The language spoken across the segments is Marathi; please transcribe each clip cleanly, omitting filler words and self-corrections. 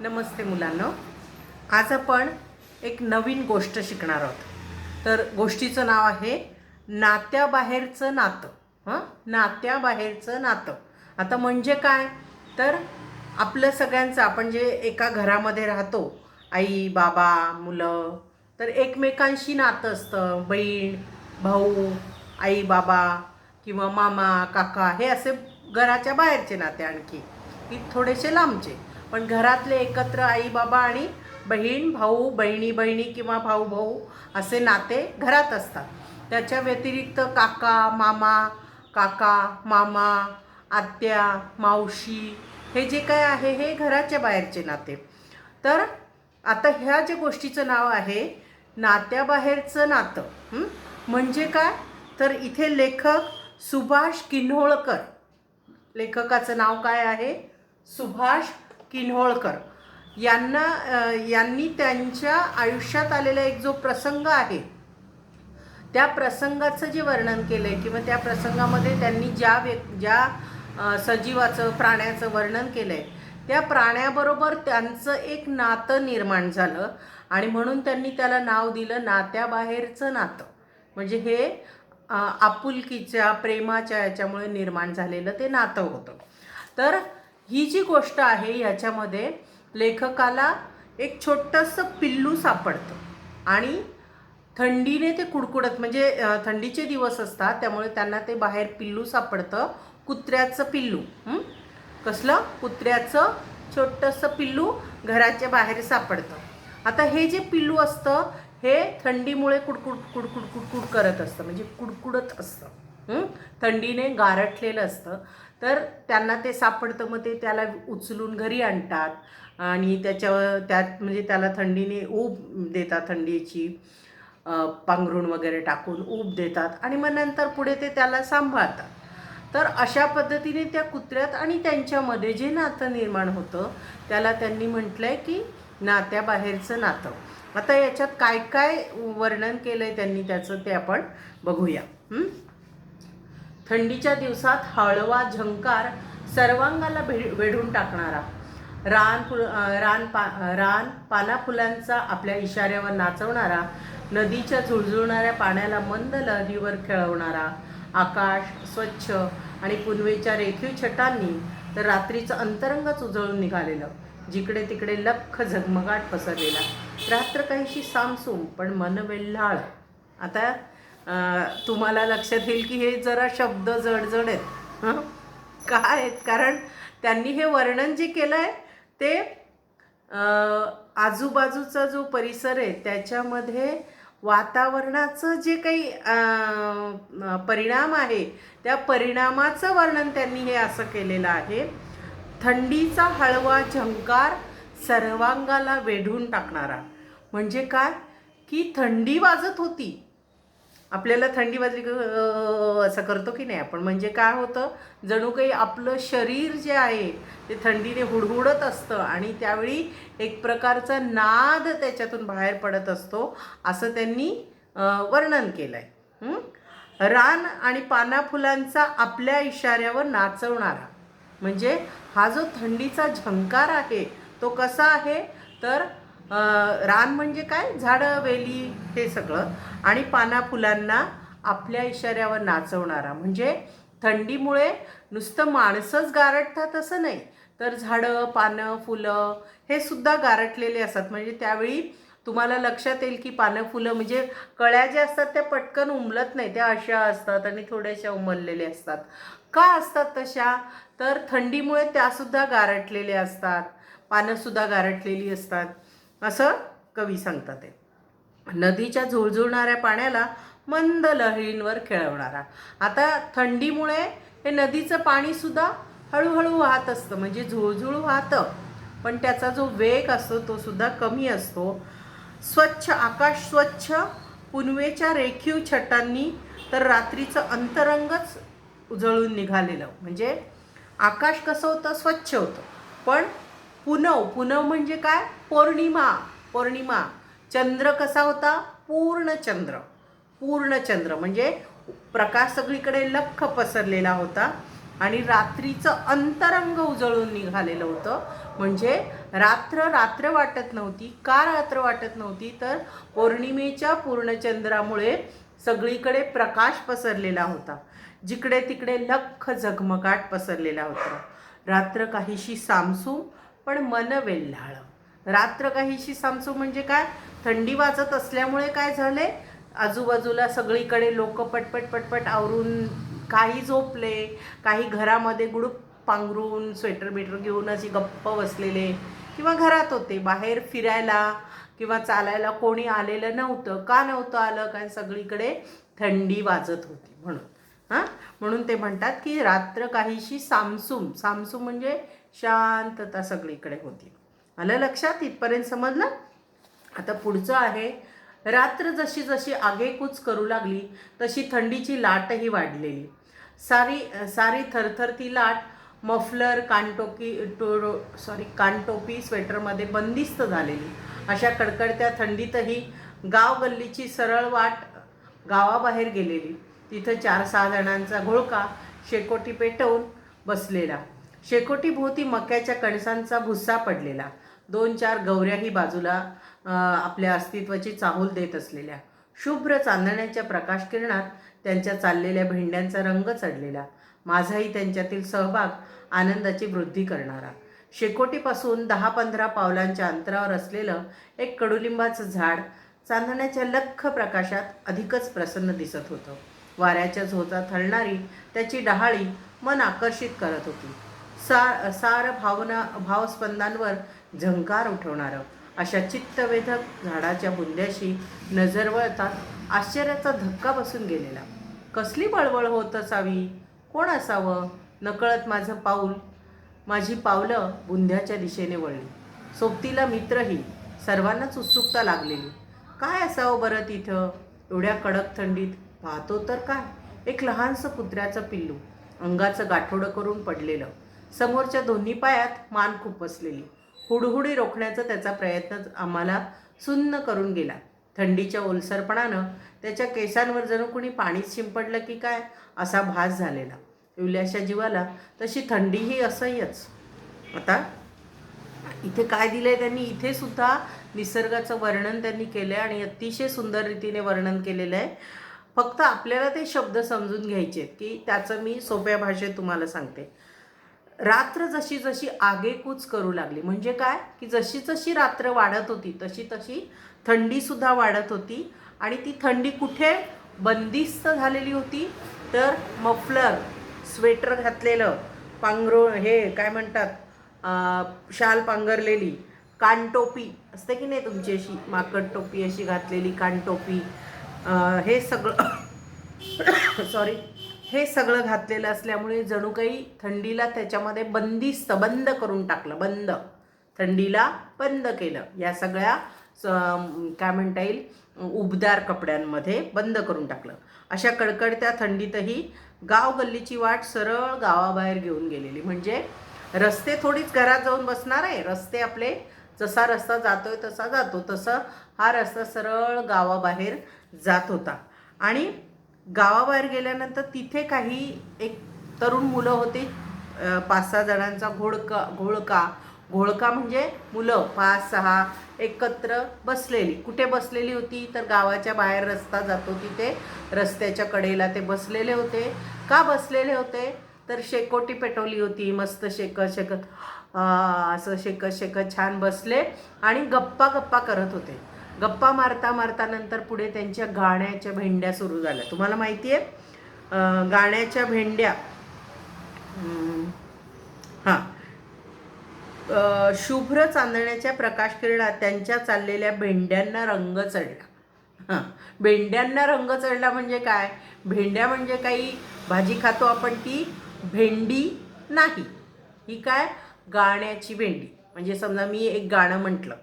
नमस्ते मुलांनो, आज आपण एक नवीन गोष्ट शिकणार आहोत. तर गोष्टीचं नाव आहे नात्याबाहेरचं नातं. नात्याबाहेरचं नातं. आता म्हणजे काय, तर आपलं सगळ्यांचं, आपण जे एका घरामध्ये राहतो, आई बाबा मुलं, तर एकमेकांशी नातं असतं. बहीण भाऊ, आई बाबा किंवा मामा काका, हे असे घराच्या बाहेरचे नाते. आणखी की थोडेसे लांबचे, पण घरातले एकत्र आई बाबा आणि बहीण भाऊ, बहिणी बहिणी किंवा भाऊ भाऊ असे नाते घरात असतात. त्याच्या व्यतिरिक्त काका मामा, काका मामा, आत्या मावशी, हे जे काय आहे हे घराच्या बाहेरचे नाते. तर आता ह्या ज्या गोष्टीचं नाव आहे नात्याबाहेरचं नातं. म्हणजे काय, तर इथे लेखक सुभाष किन्होळकर, लेखकाचं नाव काय आहे, सुभाष किन्होळकर यांनी त्यांच्या आयुष्यात आलेला एक जो प्रसंग आहे, त्या प्रसंगाचं जे वर्णन केलं आहे किंवा त्या प्रसंगामध्ये त्यांनी ज्या सजीवाचं, प्राण्याचं वर्णन केलं आहे, त्या प्राण्याबरोबर त्यांचं एक नातं निर्माण झालं आणि म्हणून त्यांनी त्याला नाव दिलं नात्याबाहेरचं नातं. म्हणजे हे आपुलकीच्या, प्रेमाच्या याच्यामुळे निर्माण झालेलं ते नातं होतं. तर ही जी गोष्ट आहे ह्याच्यामध्ये लेखकाला एक छोटंसं पिल्लू सापडतं आणि थंडीने ते कुडकुडत, म्हणजे थंडीचे दिवस असतात त्यामुळे त्यांना ते बाहेर पिल्लू सापडतं. कुत्र्याचं पिल्लू. कसलं, कुत्र्याचं छोटंसं पिल्लू घराच्या बाहेर सापडतं. आता हे जे पिल्लू असतं हे थंडीमुळे कुडकुड कुडकुड कुडकुड करत असतं, म्हणजे कुडकुडत असतं. थंडीने गारठलेलं असतं. तर त्यांना ते सापडतं, मग ते त्याला उचलून घरी आणतात आणि त्यात म्हणजे त्याला थंडीने ऊब देतात, थंडीची पांघरूण वगैरे टाकून ऊब देतात आणि मग नंतर पुढे ते त्याला सांभाळतात. तर अशा पद्धतीने त्या कुत्र्यात आणि त्यांच्यामध्ये जे नातं निर्माण होतं त्याला त्यांनी म्हटलं आहे की नात्याबाहेरचं नातं. आता याच्यात काय काय वर्णन केलं आहे त्यांनी त्याचं, ते आपण बघूया. थंडीच्या दिवसात हळवा झंकार सर्वांगाला वेढून टाकणारा, रान पाना फुलांचा आपल्या इशाऱ्यावर नाचवणारा, नदीच्या झुळझुळणाऱ्या पाण्याला मंद लहरीवर खेळवणारा, आकाश स्वच्छ आणि पुनवेच्या रेखीव छटांनी तर रात्रीचं अंतरंगच उजळून निघालेलं, जिकडे तिकडे लख्ख झगमगाट पसरलेला, रात्र काहीशी सामसूम पण मन वेल्हाळ. आता तुम्हाला लक्षात येईल की हे जरा शब्द जडजड आहेत. काय आहेत, कारण त्यांनी हे वर्णन जे केलं आहे ते आजूबाजूचा जो परिसर आहे त्याच्यामध्ये वातावरणाचं जे काही परिणाम आहे त्या परिणामाचं वर्णन त्यांनी हे असं केलेलं आहे. थंडीचा हळवा झंकार सर्वांगाला वेढून टाकणारा. म्हणजे काय, की थंडी वाजत होती. आपल्याला थंडी वाजली असं करतो की नाही आपण, म्हणजे काय होतं, जणू काही आपलं शरीर जे आहे ते थंडीने हुडहुडत असतं आणि त्यावेळी एक प्रकारचा नाद त्याच्यातून बाहेर पडत असतो, असं त्यांनी वर्णन केलं आहे. रान आणि पाना फुलांचा आपल्या इशाऱ्यावर नाचवणारा, म्हणजे हा जो थंडीचा झंकार आहे तो कसा आहे, तर रान म्हणजे काय, झाडं वेली हे सगळं, आणि पाना फुलांना आपल्या इशाऱ्यावर नाचवणारा, म्हणजे थंडीमुळे नुसतं माणसंच गारठतात असं नाही, तर झाडं पानं फुलं हे सुद्धा गारठलेले असतात. म्हणजे त्यावेळी तुम्हाला लक्षात येईल की पानं फुलं म्हणजे कळ्या ज्या असतात त्या पटकन उमलत नाही, त्या अशा असतात आणि थोड्याशा उमललेल्या असतात. का असतात तशा, तर थंडीमुळे त्यासुद्धा गारठलेल्या असतात, पानंसुद्धा गारठलेली असतात असं कवी सांगतात. ते नदीच्या झुळझुळणाऱ्या पाण्याला मंद लहरींवर खेळवणारा. आता थंडीमुळे हे नदीचं पाणीसुद्धा हळूहळू वाहत असतं, म्हणजे झुळझुळ वाहतं पण त्याचा जो वेग असतो तो सुद्धा कमी असतो. स्वच्छ आकाश स्वच्छ, पुनवेच्या रेखीव छटांनी तर रात्रीचं अंतरंगच उजळून निघालेलं, म्हणजे आकाश कसं होतं, स्वच्छ होतं. पण पुनव म्हणजे काय, पौर्णिमा. चंद्र कसा होता, पूर्ण चंद्र म्हणजे प्रकाश सगळीकडे लख्ख पसरलेला होता आणि रात्रीचं अंतरंग उजळून निघालेलं होतं. म्हणजे रात्र रात्र वाटत नव्हती. का रात्र वाटत नव्हती? तर पौर्णिमेच्या पूर्णचंद्रामुळे सगळीकडे प्रकाश पसरलेला होता. जिकडे तिकडे लख्ख झगमगाट पसरलेला होता. रात्र काहीशी सामसूम पण मन वेल्हाळं. रात्र काहीशी सामसूम म्हणजे काय? थंडी वाजत असल्यामुळे काय झाले, आजूबाजूला सगळीकडे लोक पटपट पटपट आवरून काही झोपले, काही घरामध्ये गुडूप पांघरून स्वेटर बिटर घेऊन अशी गप्प बसलेले किंवा घरात होते. बाहेर फिरायला किंवा चालायला कोणी आलेलं नव्हतं. का नव्हतं आलं? कारण सगळीकडे थंडी वाजत होती म्हणून. म्हणून ते म्हणतात की रात्र काहीशी सामसूम. सामसूम म्हणजे शांतता सगळीकडे होती. आलं लक्षात? इथपर्यंत समजलं? आता पुढचं आहे, रात्र जशी जशी आगेकूच करू लागली तशी थंडीची लाटही वाढलेली. सारी सारी थरथरती लाट मफलर कानटोपी स्वेटरमध्ये बंदिस्त झालेली. अशा कडकडत्या थंडीतही गाव गल्लीची सरळ वाट गावाबाहेर गेलेली. तिथं 4-6 जणांचा घोळका शेकोटी पेटवून बसलेला. शेकोटीभोवती मक्याच्या कणसांचा भुस्सा पडलेला. 2-4 गवऱ्याही बाजूला आपल्या अस्तित्वाची चाहूल देत असलेल्या. शुभ्र चांदण्याच्या प्रकाशकिरणात त्यांच्या चाललेल्या भेंड्यांचा रंग चढलेला. माझाही त्यांच्यातील सहभाग आनंदाची वृद्धी करणारा. शेकोटीपासून 10-15 पावलांच्या अंतरावर असलेलं एक कडुलिंबाचं झाड चांदण्याच्या लख्ख प्रकाशात अधिकच प्रसन्न दिसत होतं. वाऱ्याच्या झोतात हलणारी त्याची डहाळी मन आकर्षित करत होती. सार भावस्पंदांवर झंकार उठवणारं अशा चित्तवेधक झाडाच्या बुंद्याशी नजर वळतात आश्चर्याचा धक्का बसून गेलेला. कसली बळबळ होत असावी? कोण असावं? नकळत माझी पावलं बुंद्याच्या दिशेने वळली. सोबतीला मित्रही. सर्वांनाच उत्सुकता लागलेली. काय असावं बरं तिथं एवढ्या कडक थंडीत? पाहतो तर काय, एक लहानसं कुत्र्याचं पिल्लू, अंगाचं गाठोडं करून पडलेलं, समोरच्या दोन्ही पायात मान खूप बसलेली. हुडहुडी रोखण्याचा त्याचा प्रयत्न आम्हाला सुन्न करून गेला. थंडीच्या ओलसरपणानं त्याच्या केसांवर जणू कुणी पाणीच शिंपडलं की काय असा भास झालेला. इवल्याशा जीवाला तशी थंडीही असह्यच. आता इथे काय दिलंय त्यांनी? इथे सुद्धा निसर्गाचं वर्णन त्यांनी केलं आहे आणि अतिशय सुंदर रीतीने वर्णन केलेलं आहे. फक्त आपल्याला ते शब्द समजून घ्यायचे आहेत की त्याचं मी सोप्या भाषेत तुम्हाला सांगते. रात्र जशी जशी आगेकूच करू लागली म्हणजे काय की जशी जशी रात्र वाढत होती तशी तशी थंडीसुद्धा वाढत होती. आणि ती थंडी कुठे बंदिस्त झालेली होती? तर मफलर, स्वेटर घातलेलं, हे काय म्हणतात, शाल पांघरलेली, कानटोपी असते की नाही तुमची, अशी माकड टोपी अशी घातलेली कानटोपी, हे सगळं हे सगळं घातलेलं असल्यामुळे जणू काही थंडीला त्याच्यामध्ये बंद करून टाकलं. थंडीला बंद केलं. या सगळ्या काय म्हणता येईल उबदार कपड्यांमध्ये बंद करून टाकलं. अशा कडकडत्या थंडीतही गाव गल्लीची वाट सरळ गावाबाहेर घेऊन गेलेली. म्हणजे रस्ते थोडीच घरात जाऊन बसणार आहे. रस्ते आपले जसा रस्ता जातोय तसा जातो, तसं हा रस्ता सरळ गावाबाहेर जात होता. आणि गावाबाहेर गेल्यानंतर तिथे काही एक तरुण मुलं होती. 5-6 जणांचा घोळका म्हणजे मुलं 5-6 एकत्र बसलेली. कुठे बसलेली होती? तर गावाच्या बाहेर रस्ता जातो तिथे रस्त्याच्या कडेला ते बसलेले होते. का बसलेले होते? तर शेकोटी पेटवली होती. मस्त शेकत असं शेकत छान बसले आणि गप्पा करत होते. गप्पा मारता नंतर पुढे त्यांच्या गाण्याच्या भेंड्या सुरू झाल्या. तुम्हाला माहिती आहे गाण्याच्या भेंड्या. शुभ्र चांदण्याच्या प्रकाशकिरणात त्यांच्या चाललेल्या भेंड्यांना रंग चढला. भेंड्यांना रंग चढला म्हणजे काय? भेंड्या म्हणजे काही भाजी खातो आपण ती भेंडी नाही. ही काय? गाण्याची भेंडी. म्हणजे समजा मी एक गाणं म्हटलं,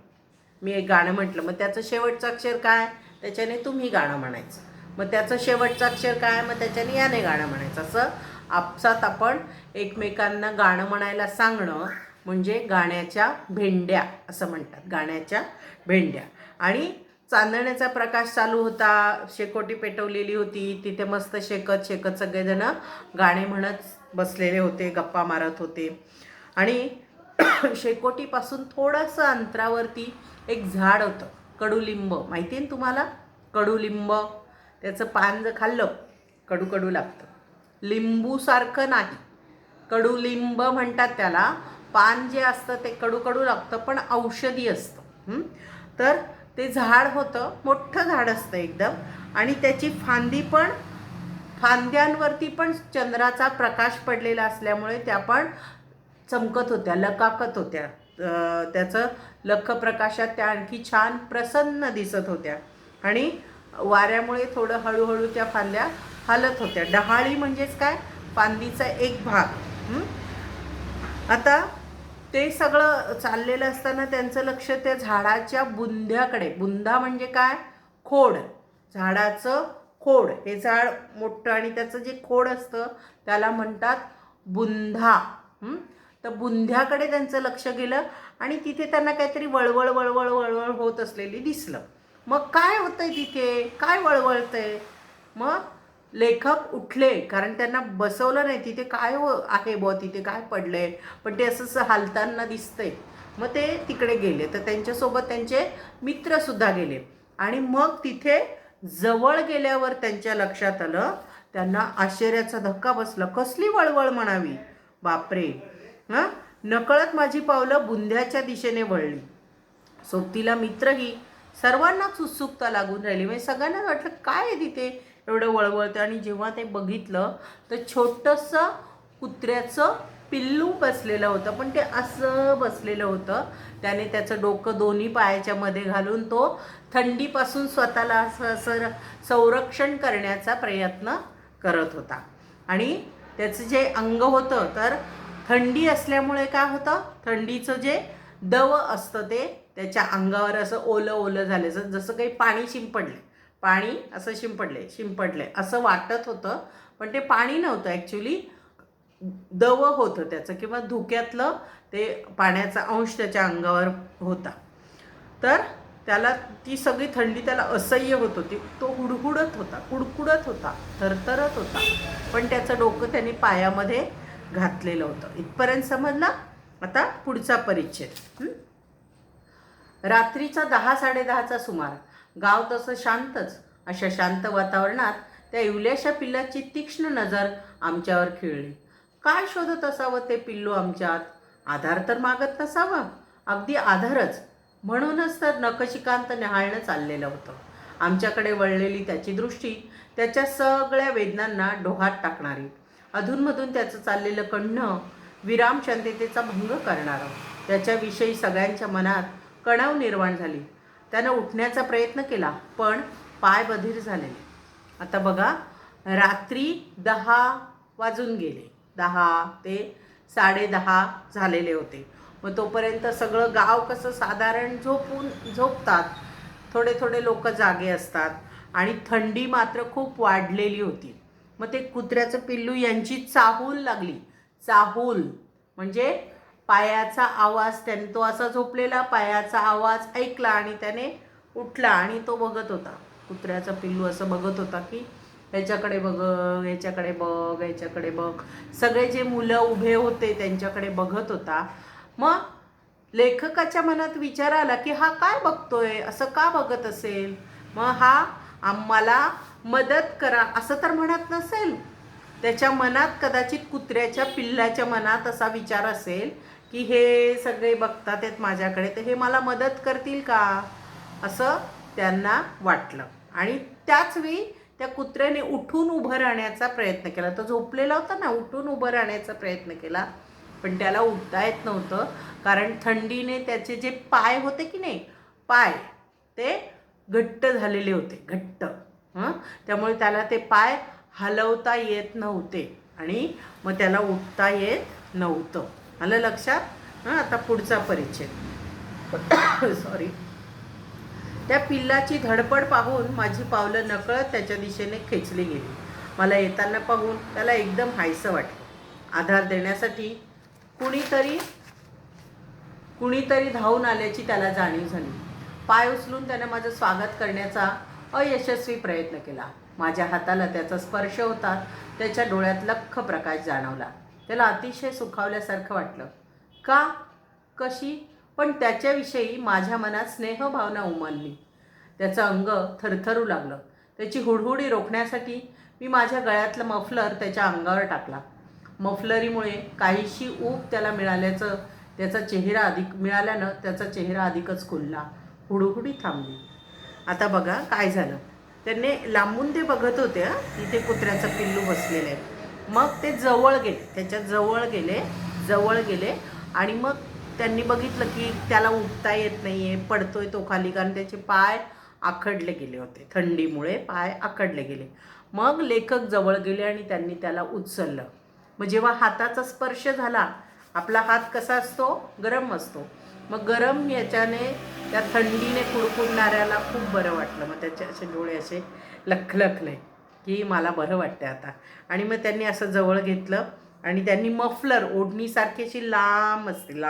मग त्याचं शेवटचं अक्षर काय? त्याच्याने तुम्ही गाणं म्हणायचं. मग त्याचं शेवटचं अक्षर काय? मग त्याच्याने याने गाणं म्हणायचं. असं आपसात आपण एकमेकांना गाणं म्हणायला सांगणं म्हणजे गाण्याच्या भेंड्या असं म्हणतात. गाण्याच्या भेंड्या. आणि चांदण्याचा प्रकाश चालू होता, शेकोटी पेटवलेली होती, तिथे मस्त शेकत सगळेजण गाणे म्हणत बसलेले होते, गप्पा मारत होते. आणि शेकोटीपासून थोडंसं अंतरावरती एक झाड होतं, कडुलिंब. माहिती आहे ना तुम्हाला कडुलिंब? त्याचं पान जर खाल्लं कडू कडू लागतं. लिंबूसारखं नाही, कडुलिंब म्हणतात त्याला. पान जे असतं ते कडू कडू लागतं, पण औषधी असतं. तर ते झाड होतं, मोठं झाड असतं एकदम. आणि त्याची फांद्यांवरती पण चंद्राचा प्रकाश पडलेला असल्यामुळे त्या पण चमकत होत्या, लकाकत होत्या. त्याचं लख प्रकाशात त्या आणखी छान प्रसन्न दिसत होत्या. आणि वाऱ्यामुळे थोडं हळूहळू त्या फांद्या हालत होत्या. डहाळी म्हणजेच काय, फांदीचा एक भाग. आता ते सगळं चाललेलं असताना त्यांचं लक्ष त्या झाडाच्या बुंध्याकडे. बुंदा म्हणजे काय, खोड. झाडाचं खोड. हे झाड मोठं आणि त्याचं जे खोड असतं त्याला म्हणतात बुंधा. तर बुंध्याकडे त्यांचं लक्ष गेलं आणि तिथे त्यांना काहीतरी वळवळ वळवळ वळवळ होत असलेली दिसलं. मग काय होतंय तिथे, काय वळवळतंय? मग लेखक उठले, कारण त्यांना बसवलं नाही. तिथे काय आहे बुवा, तिथे काय पडलंय, पण ते असं हालताना दिसतंय. मग ते तिकडे गेले. तर त्यांच्यासोबत त्यांचे मित्रसुद्धा गेले. आणि मग तिथे जवळ गेल्यावर त्यांच्या लक्षात आलं, त्यांना आश्चर्याचा धक्का बसला. कसली वळवळ म्हणावी, बापरे. नकळत माझी पावलं बुंध्याच्या दिशेने वळली. सोबतीला मित्रही. सर्वांनाच उत्सुकता लागून राहिली. म्हणजे सगळ्यांनाच वाटलं काय आहे तिथे एवढं वळवळतं. आणि जेव्हा ते बघितलं तर छोटंसं कुत्र्याचं पिल्लू बसलेलं होतं. पण ते असं बसलेलं होतं, त्याने त्याचं डोकं दोन्ही पायाच्या मध्ये घालून तो थंडीपासून स्वतःला असं संरक्षण करण्याचा प्रयत्न करत होता. आणि त्याचं जे अंग होतं, तर थंडी असल्यामुळे काय होतं, थंडीचं जे दव असतं ते त्याच्या अंगावर असं ओलं ओलं झालं, जसं काही पाणी असं शिंपडले असं वाटत होतं. पण ते पाणी नव्हतं, ॲक्च्युली दव होतं त्याचं, किंवा धुक्यातलं ते पाण्याचा अंश त्याच्या अंगावर होता. तर त्याला ती सगळी थंडी त्याला असह्य होत होती. तो हुडहुडत होता, कुडकुडत होता, थरथरत होता. पण त्याचं डोकं त्याने पायामध्ये घातलेलं होतं. इथपर्यंत समजलं. आता पुढचा परिच्छेद. रात्रीचा 10-10:30चा सुमार. गाव तसं शांतच. अशा शांत वातावरणात त्या इवल्याशा पिल्लाची तीक्ष्ण नजर आमच्यावर खेळली. काय शोधत असावं ते पिल्लू आमच्यात? आधार तर मागत नसावं? अगदी आधारच. म्हणूनच तर नखशिकांत न्याहाळणं चाललेलं होतं. आमच्याकडे वळलेली त्याची दृष्टी त्याच्या सगळ्या वेदनांना डोहात टाकणारी. अधूनमधून त्याचं चाललेलं कण्हं विराम शांततेचा भंग करणारं. त्याच्याविषयी सगळ्यांच्या मनात कणाव निर्माण झाली. त्यानं उठण्याचा प्रयत्न केला, पण पाय बधीर झालेले. आता बघा, रात्री 10 वाजून गेले. 10 ते 10:30 झालेले होते. मग तोपर्यंत सगळं गाव कसं साधारण झोपतात. थोडे थोडे लोक जागे असतात. आणि थंडी मात्र खूप वाढलेली होती. मग ते कुत्र्याचं पिल्लू यांची चाहूल लागली. चाहूल म्हणजे पायाचा आवाज. त्याने, तो असा झोपलेला, पायाचा आवाज ऐकला आणि त्याने उठला. आणि तो बघत होता, कुत्र्याचा पिल्लू असं बघत होता की ह्याच्याकडे बघ, ह्याच्याकडे बघ, ह्याच्याकडे बघ. सगळे जे मुलं उभे होते त्यांच्याकडे बघत होता. मग लेखकाच्या मनात विचार आला की हा काय बघतोय, असं का बघत असेल? मग हा आम्हाला मदत करा असं तर म्हणत नसेल. त्याच्या मनात कदाचित, कुत्र्याच्या पिल्लाच्या मनात असा विचार असेल की हे सगळे बघतात आहेत माझ्याकडे, तर हे मला मदत करतील का, असं त्यांना वाटलं. आणि त्याच वेळी त्या कुत्र्याने उठून उभं राहण्याचा प्रयत्न केला. तो झोपलेला होता ना, उठून उभं राहण्याचा प्रयत्न केला, पण त्याला उठता येत नव्हतं. कारण थंडीने त्याचे जे पाय होते की नाही, पाय ते घट्ट झालेले होते, घट्ट. त्यामुळे त्याला ते पाय हलवता येत नव्हते आणि मग त्याला उठता येत नव्हतं. आलं लक्षात? आता पुढचा परिच्छेद. सॉरी. त्या पिल्लाची धडपड पाहून माझी पावलं नकळत त्याच्या दिशेने खेचली गेली. मला येताना पाहून त्याला एकदम हायसं वाटलं. आधार देण्यासाठी कुणीतरी धावून आल्याची त्याला जाणीव झाली. पाय उचलून त्याने माझं स्वागत करण्याचा अयशस्वी प्रयत्न केला. माझ्या हाताला त्याचा स्पर्श होता. त्याच्या डोळ्यात लख्ख प्रकाश जाणवला. त्याला अतिशय सुखावल्यासारखं वाटलं. का? कशी? पण त्याच्याविषयी माझ्या मनात स्नेहभावना उमलली. त्याचं अंग थरथरू लागलं. त्याची हुडहुडी रोखण्यासाठी मी माझ्या गळ्यातलं मफलर त्याच्या अंगावर टाकला. मफलरीमुळे काहीशी ऊब त्याला मिळाल्यानं त्याचा चेहरा अधिकच खुलला. हुडहुडी थांबली. आता बघा काय झालं. त्यांनी लांबून ते बघत होते, तिथे कुत्र्याचं पिल्लू बसलेलं आहे. मग ते जवळ गेले, त्याच्या जवळ गेले आणि मग त्यांनी बघितलं की त्याला उठता येत नाही आहे, पडतोय तो खाली, कारण त्याचे पाय आखडले गेले होते. थंडीमुळे पाय आखडले गेले. मग लेखक जवळ गेले आणि त्यांनी त्याला उचललं. मग जेव्हा हाताचा स्पर्श झाला, आपला हात कसा असतो? गरम असतो. मग गरम याच्याने त्या थंडीने कुडकुडणाऱ्याला खूप बरं वाटलं. मग त्याचे असे डोळे असे लखलखले की मला बरं वाटतं आता. आणि मग त्यांनी असं जवळ घेतलं आणि त्यांनी मफलर, ओढणीसारखी अशी लांब असते,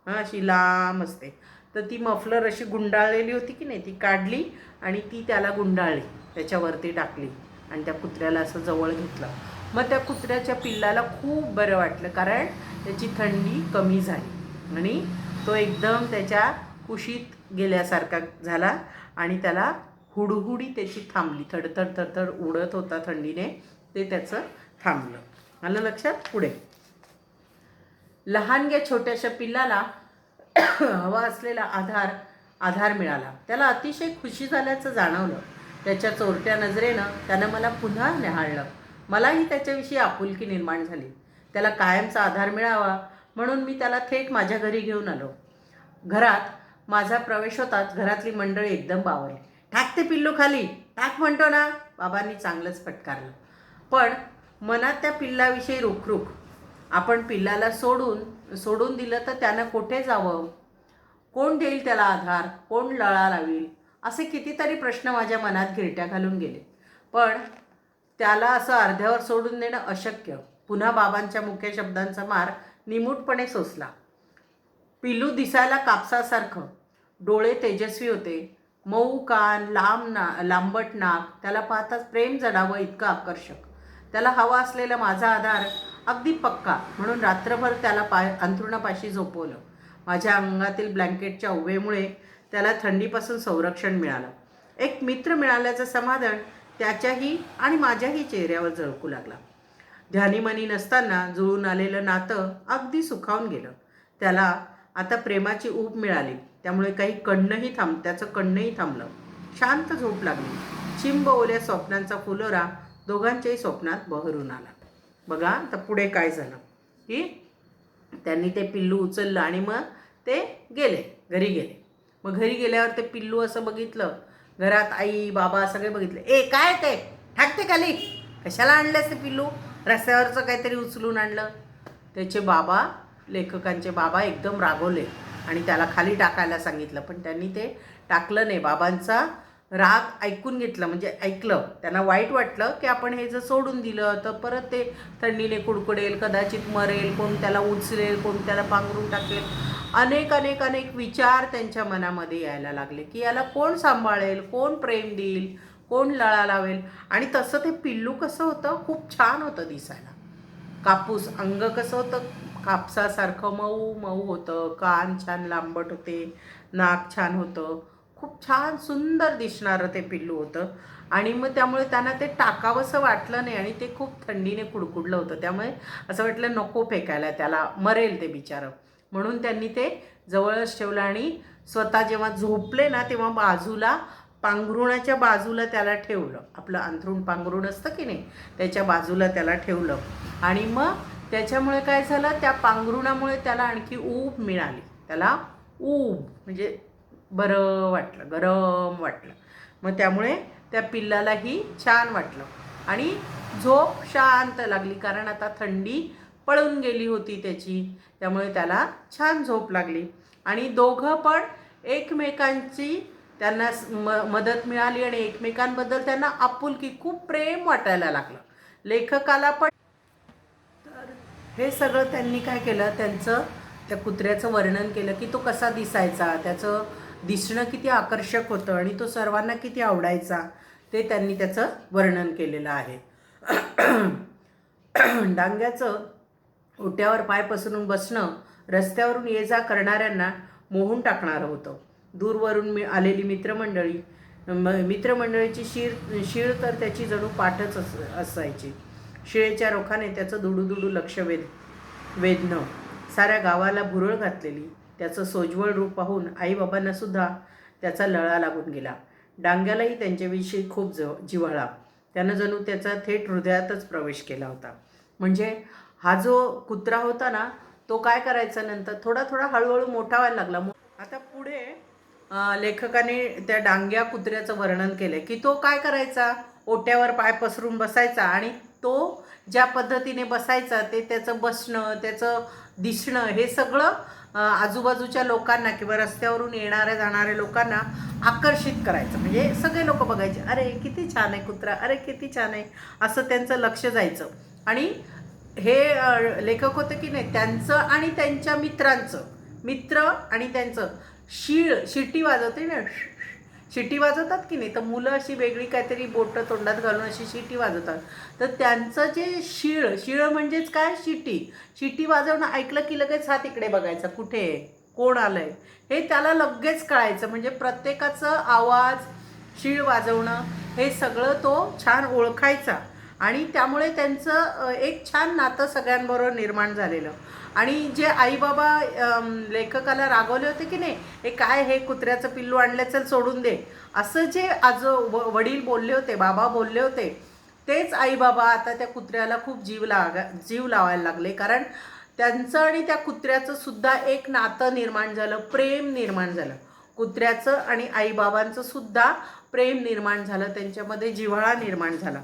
अशी लांब असते, तर ती मफलर अशी गुंडाळलेली होती की नाही, ती काढली आणि ती त्याला गुंडाळली, त्याच्यावरती टाकली आणि त्या कुत्र्याला असं जवळ घेतलं. मग त्या कुत्र्याच्या पिल्लाला खूप बरं वाटलं, कारण त्याची थंडी कमी झाली आणि तो एकदम त्याच्या कुशीत गेल्यासारखा झाला आणि त्याला हुडहुडी त्याची थांबली. थरथर उडत होता थंडीने, ते त्याचं थांबलं. आलं लक्षात? पुढे लहानग्या छोट्याशा पिल्लाला हवा असलेला आधार मिळाला. त्याला अतिशय खुशी झाल्याचं जाणवलं. त्याच्या चोरट्या नजरेनं त्यानं मला पुन्हा न्याहाळलं. मलाही त्याच्याविषयी आपुलकी निर्माण झाली. त्याला कायमचा आधार मिळावा म्हणून मी त्याला थेट माझ्या घरी घेऊन आलो. घरात माझा प्रवेश होताच घरातली मंडळी एकदम बावरली. टाक ते पिल्लू खाली, टाक म्हणतो ना. बाबांनी चांगलंच फटकारलं. पण मनात त्या पिल्लाविषयी रुखरुख. आपण पिल्लाला सोडून दिलं तर त्यानं कुठे जावं? कोण देईल त्याला आधार? कोण लळा लावील? असे कितीतरी प्रश्न माझ्या मनात गिरट्या घालून गेले. पण त्याला असं अर्ध्यावर सोडून देणं अशक्य. पुन्हा बाबांच्या मुख्य शब्दांचा मार निमूटपणे सोसला. पिल्लू दिसायला कापसासारखं, डोळे तेजस्वी होते, मऊ कान, लांबट नाक, त्याला पाहताच प्रेम जडावं इतकं आकर्षक. त्याला हवा असलेला माझा आधार अगदी पक्का म्हणून रात्रभर त्याला अंथरुणापाशी झोपवलं. माझ्या अंगातील ब्लँकेटच्या उभेमुळे त्याला थंडीपासून संरक्षण मिळालं. एक मित्र मिळाल्याचं समाधान त्याच्याही आणि माझ्याही चेहऱ्यावर झळकू लागला. ध्यानीमनी नसताना जुळून आलेलं नातं अगदी सुखावून गेलं. त्याला आता प्रेमाची ऊब मिळाली, त्यामुळे त्याचं कण्णंही थांबलं. शांत झोप लागली. चिंब ओल्या स्वप्नांचा फुलोरा दोघांच्याही स्वप्नात बहरून आला. बघा आता पुढे काय झालं की त्यांनी ते पिल्लू उचललं आणि मग ते घरी गेले. मग घरी गेल्यावर ते पिल्लू असं बघितलं, घरात आई बाबा सगळे बघितले. काय ते? टाकते खाली. कशाला आणलंस ते पिल्लू? रस्त्यावरचं काहीतरी उचलून आणलं. त्याचे बाबा, लेखकांचे बाबा एकदम रागवले आणि त्याला खाली टाकायला सांगितलं. पण त्यांनी ते टाकलं नाही. बाबांचा राग ऐकून घेतला, म्हणजे ऐकलं. त्यांना वाईट वाटलं की आपण हे जर सोडून दिलं तर परत ते थंडीने कुडकुडेल, कदाचित मरेल, कोण त्याला उचलेल, कोण त्याला पांघरून टाकेल. अनेक विचार त्यांच्या मनामध्ये यायला लागले की याला कोण सांभाळेल, कोण प्रेम देईल, कोण लळा लावेल. आणि तसं ते पिल्लू कसं होतं? खूप छान होतं दिसायला. कापूस अंग कसं होतं? कापसासारखं मऊ होतं. कान छान लांबट होते, नाक छान होतं. खूप छान सुंदर दिसणारं ते पिल्लू होतं. आणि मग त्यामुळे त्यांना ते टाकावंसं वाटलं नाही आणि ते खूप थंडीने कुडकुडलं होतं. त्यामुळे असं वाटलं नको फेकायला, त्याला मरेल ते बिचारं. म्हणून त्यांनी ते जवळच ठेवलं आणि स्वतः जेव्हा झोपले ना तेव्हा पांघरुणाच्या बाजूला त्याला ठेवलं. आपलं अंथरूण पांघरुण असतं की नाही, त्याच्या बाजूला त्याला ठेवलं. आणि मग त्याच्यामुळे काय झालं, त्या पांघरुणामुळे त्याला आणखी ऊब मिळाली. त्याला ऊब म्हणजे बरं वाटलं, गरम वाटलं. मग त्यामुळे त्या पिल्लालाही छान वाटलं आणि झोप शांत लागली, कारण आता थंडी पळून गेली होती त्याची. त्यामुळे त्याला छान झोप लागली आणि दोघं पण एकमेकांची त्यांना मदत मिळाली आणि एकमेकांबद्दल त्यांना आपुलकी, खूप प्रेम वाटायला लागलं लेखकाला पण. तर हे सगळं त्यांनी काय केलं, त्या कुत्र्याचं वर्णन केलं की तो कसा दिसायचा, त्याचं दिसणं किती आकर्षक होतं आणि तो सर्वांना किती आवडायचा. ते त्यांनी त्याचं वर्णन केलेलं आहे. डांग्याचं ओट्यावर पाय पसरून बसणं रस्त्यावरून ये जा करणाऱ्यांना मोहून टाकणारं होतं. दूरवरून आलेली मित्रमंडळीची शीळ तर त्याची जणू पाठच असायची. शिळेच्या रोखाने त्याचं दुडूदुडू लक्ष वेधणं, साऱ्या गावाला भुरळ घातलेली त्याचं सोज्वळ रूप पाहून आईबाबांना सुद्धा त्याचा लळा लागून गेला. डांग्यालाही त्यांच्याविषयी खूप जिव्हाळा. त्यानं जणू त्याचा थेट हृदयातच प्रवेश केला होता. म्हणजे हा जो कुत्रा होता ना, तो काय करायचा नंतर थोडा थोडा हळूहळू मोठा व्हायला लागला. आता पुढे लेखकाने त्या डांग्या कुत्र्याचं वर्णन केलं की तो काय करायचा, ओट्यावर पाय पसरून बसायचा आणि तो ज्या पद्धतीने बसायचा ते त्याचं बसणं, त्याचं दिसणं हे सगळं आजूबाजूच्या लोकांना किंवा रस्त्यावरून येणाऱ्या जाणाऱ्या लोकांना आकर्षित करायचं. म्हणजे सगळे लोक बघायचे, अरे किती छान आहे कुत्रा, अरे किती छान आहे, असं त्यांचं लक्ष जायचं. आणि हे लेखक होते की नाही, त्यांचं आणि त्यांच्या मित्र आणि त्यांचं शिटी वाजवते ना, शिटी वाजवतात की नाही, तर मुलं अशी वेगळी काहीतरी बोटं तोंडात घालून अशी शिटी वाजवतात. तर त्यांचं जे शिळ म्हणजेच काय, शिटी वाजवणं ऐकलं की लगेच हा तिकडे बघायचा, कुठे आहे, कोण आलंय, हे त्याला लगेच कळायचं. म्हणजे प्रत्येकाचं आवाज, शिळ वाजवणं हे सगळं तो छान ओळखायचा. आणि त्यामुळे त्यांचं एक छान नातं सगळ्यांबरोबर निर्माण झालेलं. आणि जे आईबाबा लेखकाला रागवले होते की नाही, हे काय, हे कुत्र्याचं पिल्लू आणलं, चल सोडून दे, असं जे वडील बोलले होते, बाबा बोलले होते, तेच आईबाबा आता त्या कुत्र्याला खूप जीव लावायला लागले. कारण त्यांचं आणि त्या कुत्र्याचं सुद्धा एक नातं निर्माण झालं, प्रेम निर्माण झालं. कुत्र्याचं आणि आईबाबांचं सुद्धा प्रेम निर्माण झालं, त्यांच्यामध्ये जिव्हाळा निर्माण झाला.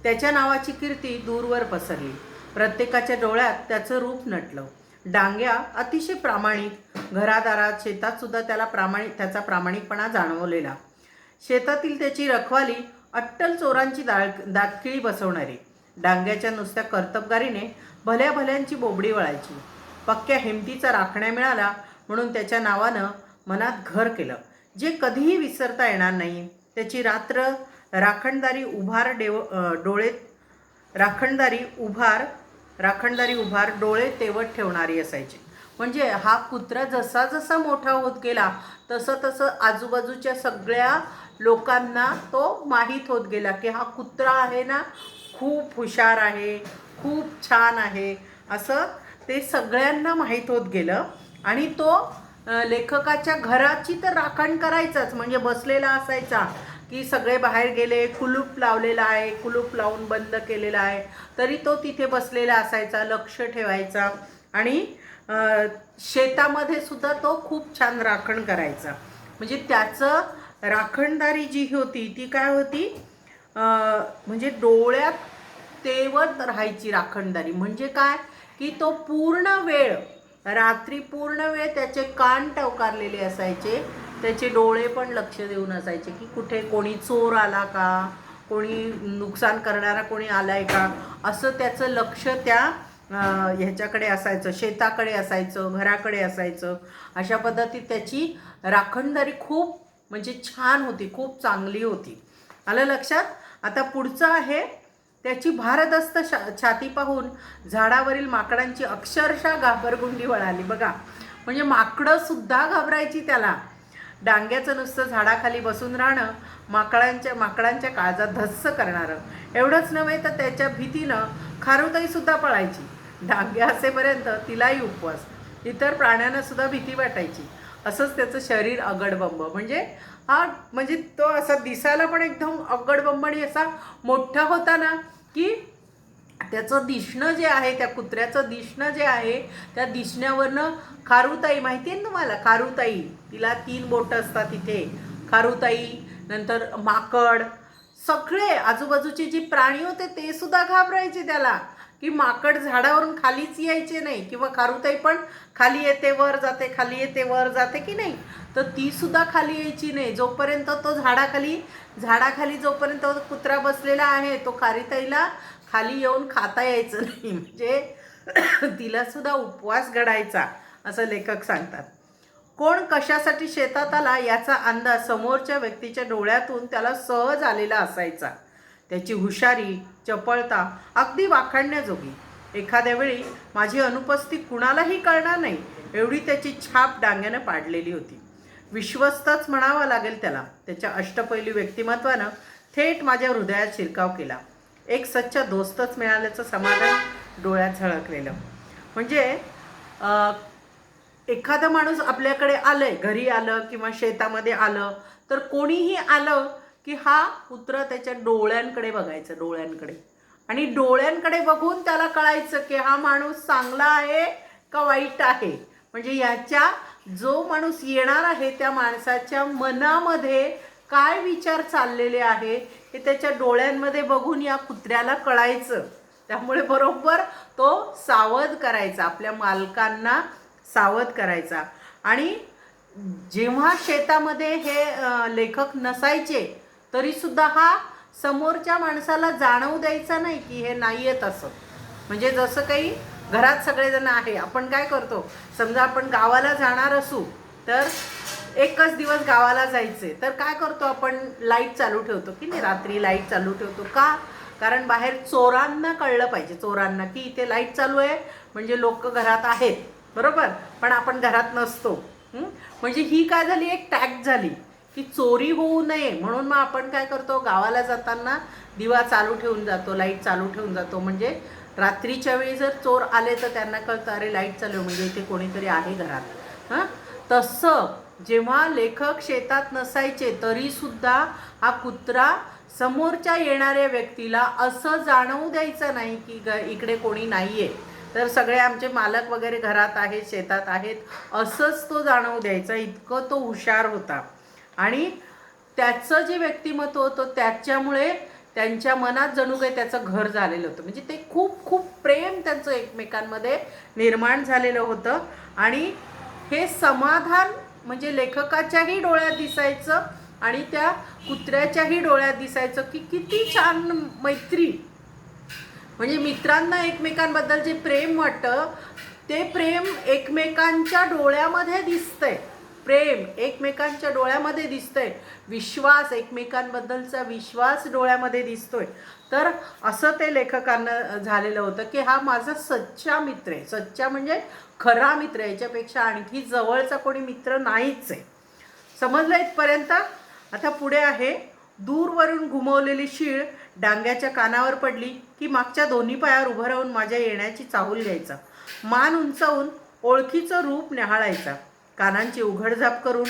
त्याच्या नावाची कीर्ती दूरवर पसरली. प्रत्येकाच्या डोळ्यात त्याचं रूप नटलं. डांग्या अतिशय प्रामाणिक, घरादारात शेतात सुद्धा त्याचा प्रामाणिकपणा जाणवलेला. शेतातील त्याची रखवाली अट्टल चोरांची दातखिळी बसवणारी. डांग्याच्या नुसत्या कर्तबगारीने भल्यांची बोबडी वळायची. पक्क्या हिमतीचा राखण्या मिळाला म्हणून त्याच्या नावानं मनात घर केलं, जे कधीही विसरता येणार नाही. त्याची रात्र राखणदारी उभार डोळे तेवत ठेवणारी असायची. म्हणजे हा कुत्रा जसा जसा मोठा होत गेला तसं तसं आजूबाजूच्या सगळ्या लोकांना तो माहीत होत गेला की हा कुत्रा आहे ना, खूप हुशार आहे, खूप छान आहे, असं ते सगळ्यांना माहीत होत गेलं. आणि तो लेखकाच्या घराची तर राखण करायचाच. म्हणजे बसलेला असायचा की सगळे बाहेर गेले, कुलूप लावलेला आहे, कुलूप लावून बंद केलेला आहे, तरी तो तिथे बसलेला असायचा, लक्ष ठेवायचा. आणि शेतामध्ये सुद्धा तो खूप छान राखण करायचा. म्हणजे त्याचं राखणदारी जी होती ती काय होती, म्हणजे डोळ्यात तेवत राहायची राखणदारी. म्हणजे काय की तो रात्री पूर्ण वेळ त्याचे कान टवकारलेले असायचे, त्याचे डोळे पण लक्ष देऊन असायचे की कुठे कोणी चोर आला का, कोणी नुकसान करणारा कोणी आलाय का, असं त्याचं लक्ष त्या ह्याच्याकडे असायचं, शेताकडे असायचं, घराकडे असायचं. अशा पद्धतीत त्याची राखणदारी खूप म्हणजे छान होती, खूप चांगली होती. आलं लक्षात. आता पुढचं आहे, त्याची भारदस्त छाती पाहून झाडावरील माकडांची अक्षरशः घाबरगुंडी वळाली. बघा, म्हणजे माकडं सुद्धा घाबरायची त्याला. डांग्याचं नुसतं झाडाखाली बसून राहणं माकडांच्या काळजात धस्स करणारं. एवढंच नव्हे तर त्याच्या भीतीनं खारुताई सुद्धा पळायची. डांग्या असेपर्यंत तिलाही उपवास. इतर प्राण्यांना सुद्धा भीती वाटायची. असंच त्याचं शरीर अगडबंब. म्हणजे तो असा दिसायला पण एकदम अगडबंब आणि असा मोठा होता ना, की त्याचं दिसणं जे आहे, त्या कुत्र्याचं दिसणं जे आहे, त्या दिसण्यावरनं खारुताई, माहिती आहे ना तुम्हाला, खारुताई, तिला 3 बोटं असतात इथे, खारुताई, नंतर माकड, सगळे आजूबाजूचे जे प्राणी होते ते सुद्धा घाबरायचे त्याला, की माकड झाडावरून खालीच यायचे नाही. किंवा खारुताई पण खाली येते वर जाते, खाली येते वर जाते की नाही, तर ती सुद्धा खाली यायची नाही. जोपर्यंत तो झाडाखाली जोपर्यंत कुत्रा बसलेला आहे, तो खारुताईला खाली येऊन खाता यायचं नाही. म्हणजे तिला सुद्धा उपवास घडायचा, असं लेखक सांगतात. कोण कशासाठी शेतात आला याचा अंदाज समोरच्या व्यक्तीच्या डोळ्यातून त्याला सहज आलेला असायचा. त्याची हुशारी, चपळता अगदी वाखाणण्याजोगी. एखाद्या वेळी माझी अनुपस्थिती कुणालाही कळणार नाही एवढी त्याची छाप डांग्यानं पाडलेली होती. विश्वस्तच म्हणावा लागेल त्याला. त्याच्या अष्टपैलू व्यक्तिमत्वानं थेट माझ्या हृदयात शिरकाव केला. एक सच्चा दोस्तच मिळाल्याचं समाधान डोळ्यात झळकलेलं. म्हणजे एखादा माणूस आपल्याकडे आलंय, घरी आलं किंवा शेतामध्ये आलं, तर कोणीही आलं की हा कुत्रा त्याच्या डोळ्यांकडे बघायचं, डोळ्यांकडे. आणि डोळ्यांकडे बघून त्याला कळायचं की हा माणूस चांगला आहे का वाईट आहे. म्हणजे याच्या जो माणूस येणार आहे त्या माणसाच्या मनामध्ये काय विचार चाललेले आहे हे त्याच्या डोळ्यांमध्ये बघून या कुत्र्याला कळायचं. त्यामुळे बरोबर तो सावध करायचा, आपल्या मालकांना सावध करायचा. आणि जेव्हा शेतामध्ये हे लेखक नसायचे तरीसुद्धा हा समोरच्या माणसाला जाणवू द्यायचा नाही की हे नाही आहेत असं. म्हणजे जसं काही घरात सगळेजण आहे, आपण काय करतो, समजा आपण गावाला जाणार असू तर एकच दिवस गावाला जायचे तर काय करतो आपण, लाईट चालू ठेवतो की नाही, रात्री लाईट चालू ठेवतो. का? कारण बाहेर चोरांना कळलं पाहिजे, चोरांना की इथे लाईट चालू आहे म्हणजे लोक घरात आहेत, बरोबर, पण आपण घरात नसतो. म्हणजे ही काय झाली, एक टॅग झाली की चोरी होऊ नये म्हणून मग आपण काय करतो, गावाला जाताना दिवा चालू ठेवून जातो, लाईट चालू ठेवून जातो. म्हणजे रात्रीच्या वेळी जर चोर आले तर त्यांना कळतं अरे लाईट चालू म्हणजे इथे कोणीतरी आहे घरात. तसं जेव्हा लेखक शेतात नसायचे तरीसुद्धा हा कुत्रा समोरच्या येणाऱ्या व्यक्तीला असं जाणवू द्यायचं नाही की इकडे कोणी नाही आहे, तर सगळे आमचे मालक वगैरे घरात आहेत, शेतात आहेत, असंच तो जाणवू द्यायचा. इतकं तो हुशार होता. आणि त्याचं जे व्यक्तिमत्व होतं त्याच्यामुळे त्यांच्या मनात जणू काही त्याचं घर झालेलं होतं. म्हणजे ते खूप खूप प्रेम त्यांचं एकमेकांमध्ये निर्माण झालेलं होतं. आणि हे समाधान म्हणजे लेखकाच्याही डोळ्यात दिसायचं आणि त्या कुत्र्याच्याही डोळ्यात दिसायचं की किती छान मैत्री. म्हणजे मित्रांना एकमेकांबद्दल जे प्रेम वाटतं ते प्रेम एकमेकांच्या डोळ्यामध्ये दिसतंय, प्रेम एकमेकांच्या डोळ्यामध्ये दिसतंय, विश्वास, एकमेकांबद्दलचा विश्वास डोळ्यामध्ये दिसतोय. तर असं ते लेखकांना झालेलं होतं की हा माझा सच्चा मित्र आहे. सच्चा म्हणजे खरा मित्र, याच्यापेक्षा आणखी जवळचा कोणी मित्र नाहीच आहे. समजलं इथपर्यंत? आता पुढे आहे, दूरवरून घुमवलेली शीळ डांग्याच्या कानावर पडली की मागच्या दोन्ही पायावर उभं राहून माझ्या येण्याची चाहूल घ्यायचा. मान उंचावून ओळखीचं रूप न्याहाळायचा. कानांची उघडझाप करून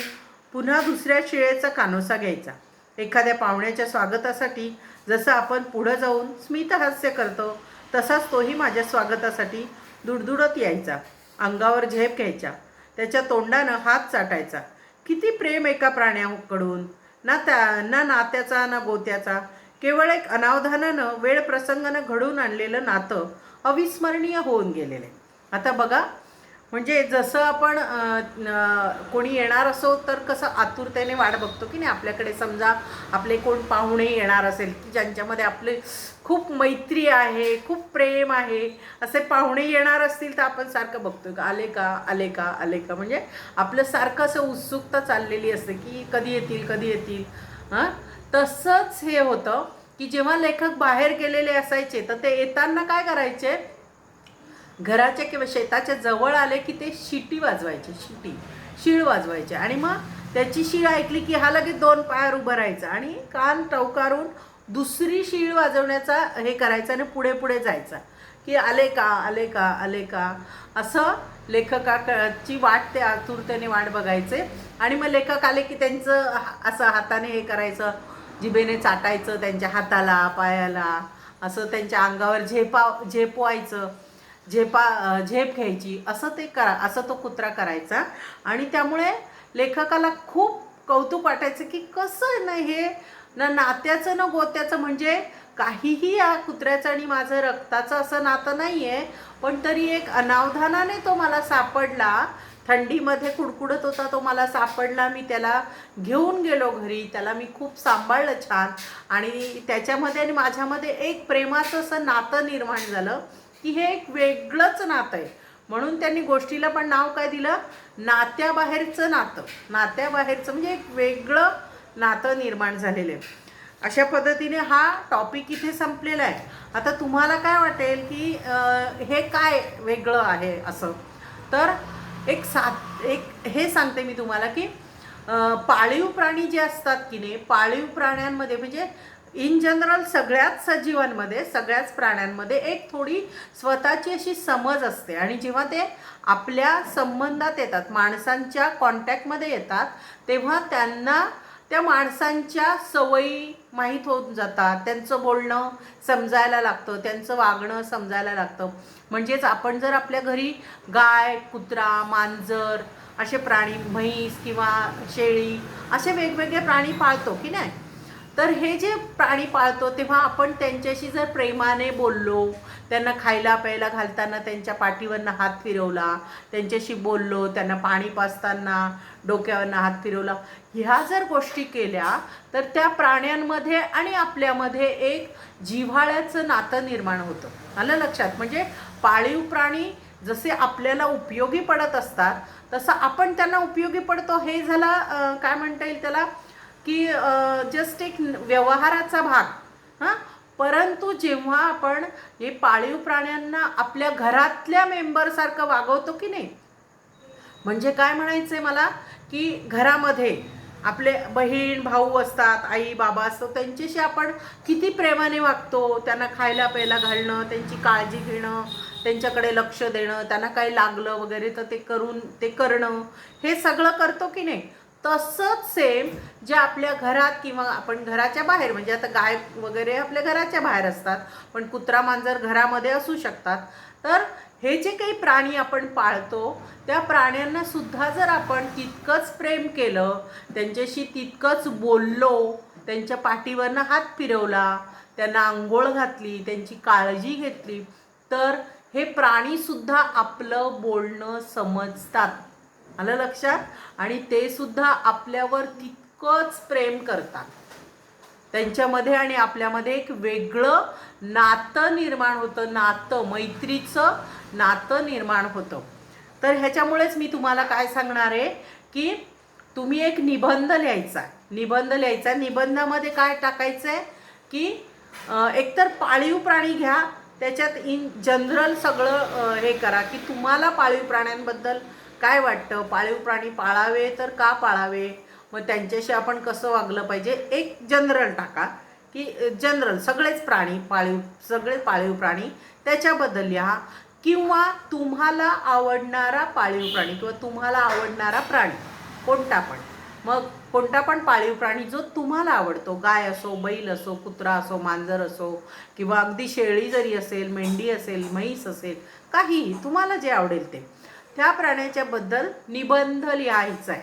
पुन्हा दुसऱ्या शिळेचा कानोसा घ्यायचा. एखाद्या पाहुण्याच्या स्वागतासाठी जसं आपण पुढं जाऊन स्मितहास्य करतो तसाच तोही माझ्या स्वागतासाठी दुडदुडत यायचा. अंगावर झेप घ्यायच्या, त्याच्या तोंडानं हात चाटायचा. किती प्रेम एका प्राण्याकडून, ना नात्याचा ना गोत्याचा, केवळ एक अनावधानानं वेळ प्रसंगानं घडून आणलेलं नातं अविस्मरणीय होऊन गेलेलं. आता बघा, म्हणजे जसं आपण कोणी येणार असो तर कसं आतुरतेने वाट बघतो की नाही. आपल्याकडे समजा आपले कोण पाहुणे येणार असेल की ज्यांच्यामध्ये आपले खूप मैत्री आहे, खूप प्रेम आहे, असे पाहुणे येणार असतील तर आपण सारखं बघतो का आले का आले का आले का. म्हणजे आपलं सारखं असं उत्सुकता चाललेली असते की कधी येतील कधी येतील. तसंच हे होतं की जेव्हा लेखक बाहेर गेलेले असायचे तर ते येताना काय करायचे, घराच्या किंवा शेताच्या जवळ आले की ते शिटी वाजवायचे, शीळ वाजवायचे. आणि मग त्याची शीळ ऐकली की हा लगेच दोन पायावर उभं राहायचा आणि कान टवकारून दुसरी शीळ वाजवण्याचा हे करायचं आणि पुढे पुढे जायचा की आले का आले का आले का. असं लेखकाची वाट ते आतुरतेने वाट बघायचे. आणि मग लेखक आले की त्यांचं असं हाताने हे करायचं, जिभेने चाटायचं त्यांच्या हाताला पायाला, असं त्यांच्या अंगावर झेपवायचं, झेप घ्यायची. असं तो कुत्रा करायचा. आणि त्यामुळे लेखकाला खूप कौतुक वाटायचं की कसं नाही हे ना नात्याचं ना गोत्याचं, म्हणजे काहीही या कुत्र्याचं आणि माझं रक्ताचं असं नातं नाही आहे, पण तरी एक अनावधानाने तो मला सापडला. थंडीमध्ये कुडकुडत होता तो मला सापडला, मी त्याला घेऊन गेलो घरी, त्याला मी खूप सांभाळलं छान. आणि त्याच्यामध्ये आणि माझ्यामध्ये एक प्रेमाचं असं नातं निर्माण झालं की हे एक वेगळंच नातं आहे. म्हणून त्यांनी गोष्टीला पण नाव काय दिलं, नात्याबाहेरचं नातं. नात्याबाहेरचं म्हणजे एक वेगळं नातं निर्माण झालेलं आहे. अशा पद्धतीने हा टॉपिक इथे संपलेला आहे. आता तुम्हाला काय वाटेल की हे काय वेगळं आहे असं, तर एक हे सांगते मी तुम्हाला की पाळीव प्राणी जे असतात की नाही, पाळीव प्राण्यांमध्ये म्हणजे इन जनरल सगळ्याच सजीवांमध्ये, सगळ्याच प्राण्यांमध्ये एक थोडी स्वतःची अशी समज असते. आणि जेव्हा ते आपल्या संबंधात येतात, माणसांच्या कॉन्टॅक्टमध्ये येतात, तेव्हा त्यांना त्या माणसांच्या सवयी माहीत होत जातात, त्यांचं बोलणं समजायला लागतं, त्यांचं वागणं समजायला लागतं. म्हणजेच आपण जर आपल्या घरी गाय, कुत्रा, मांजर असे प्राणी, म्हैस किंवा शेळी असे वेगवेगळे प्राणी पाळतो की नाही, तर हे जे प्राणी पाळतो तेव्हा आपण त्यांच्याशी जर प्रेमाने बोललो, त्यांना खायला प्यायला घालताना त्यांच्या पाठीवरनं हात फिरवला, त्यांच्याशी बोललो, त्यांना पाणी पाजताना डोक्यावरनं हात फिरवला, ह्या जर गोष्टी केल्या तर त्या प्राण्यांमध्ये आणि आपल्यामध्ये एक जिव्हाळ्याचं नातं निर्माण होतं. आलं लक्षात? म्हणजे पाळीव प्राणी जसे आपल्याला उपयोगी पडत असतात तसं आपण त्यांना उपयोगी पडतो. हे झाला काय म्हणता येईल त्याला की जस्ट एक व्यवहाराचा भाग. परंतु जेव्हा आपण हे पाळीव प्राण्यांना आपल्या घरातल्या मेंबरसारखं वागवतो की नाही, म्हणजे काय म्हणायचं आहे मला की घरामध्ये आपले बहीण भाऊ असतात, आई बाबा असतो, त्यांच्याशी आपण किती प्रेमाने वागतो, त्यांना खायला प्यायला घालणं, त्यांची काळजी घेणं, त्यांच्याकडे लक्ष देणं, त्यांना काही लागलं वगैरे तर ते करणं, हे सगळं करतो की नाही. तसंच सेम जे आपल्या घरात किंवा आपण घराच्या बाहेर, म्हणजे आता गाय वगैरे आपल्या घराच्या बाहेर असतात, पण कुत्रा मांजर घरामध्ये असू शकतात. तर हे जे काही प्राणी आपण पाळतो त्या प्राण्यांना सुद्धा जर आपण तितकंच प्रेम केलं, त्यांच्याशी तितकंच बोललो, त्यांच्या पाठीवरनं हात फिरवला, त्यांना आंघोळ घातली, त्यांची काळजी घेतली, तर हे प्राणीसुद्धा आपलं बोलणं समजतात. आलं लक्षात? आणि ते सुद्धा आपल्यावर तितकंच प्रेम करतात. त्यांच्यामध्ये आणि आपल्यामध्ये एक वेगळं नातं निर्माण होतं, नातं मैत्रीचं नातं निर्माण होतं. तर ह्याच्यामुळेच मी तुम्हाला काय सांगणार आहे की तुम्ही एक निबंध लिहायचा. निबंधामध्ये काय टाकायचं आहे की एकतर पाळीव प्राणी घ्या, त्याच्यात इन जनरल सगळं हे करा की तुम्हाला पाळीव प्राण्यांबद्दल काय वाटतं, पाळीव प्राणी पाळावे तर का पाळावे, मग त्यांच्याशी आपण कसं वागलं पाहिजे, एक जनरल टाका की जनरल सगळे पाळीव प्राणी त्याच्याबद्दल लिहा. किंवा तुम्हाला आवडणारा पाळीव प्राणी किंवा तुम्हाला आवडणारा प्राणी कोणता पण, मग कोणता पण पाळीव प्राणी जो तुम्हाला आवडतो, गाय असो, बैल असो, कुत्रा असो, मांजर असो, किंवा अगदी शेळी जरी असेल, मेंढी असेल, म्हैस असेल, काहीही तुम्हाला जे आवडेल ते, त्या प्राण्याच्या बद्दल निबंध लिहायचा आहे.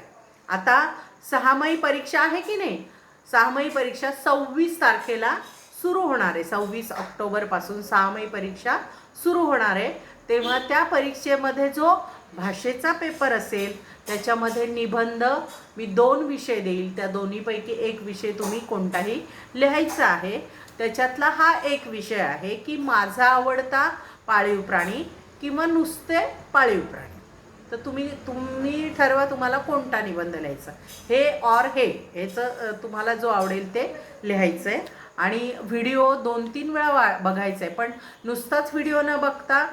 आता 6माही परीक्षा आहे की नाही, 6माही परीक्षा 26 तारखेला सुरू होणार आहे. 26 ऑक्टोबरपासून 6माही परीक्षा सुरू होणार आहे. तेव्हा त्या परीक्षेमध्ये जो भाषेचा पेपर असेल त्याच्यामध्ये निबंध मी 2 विषय देईल, त्या दोन्हीपैकी एक विषय तुम्ही कोणताही लिहायचा आहे. त्याच्यातला हा एक विषय आहे की माझा आवडता पाळीव प्राणी किंवा नुसते पाळीव प्राणी. तर तुम्ही ठरवा तुम्हाला कोणता निबंध लिहायचा, हे और हेचं तुम्हाला जो आवडेल ते लिहायचं आहे. आणि व्हिडिओ 2-3 वेळा बघायचा आहे, पण नुसताच व्हिडिओ न बघता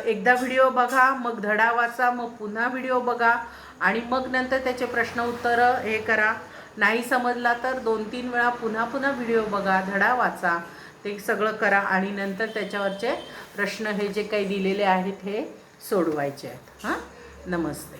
एकदा व्हिडिओ बघा, मग धडा वाचा, मग पुन्हा व्हिडिओ बघा आणि मग नंतर त्याचे प्रश्न उत्तरं हे करा. नाही समजला तर 2-3 वेळा पुन्हा व्हिडिओ बघा, धडा वाचा, ते सगळं करा आणि नंतर त्याच्यावरचे प्रश्न हे जे काही दिलेले आहेत हे सोडवायचे आहेत. नमस्ते.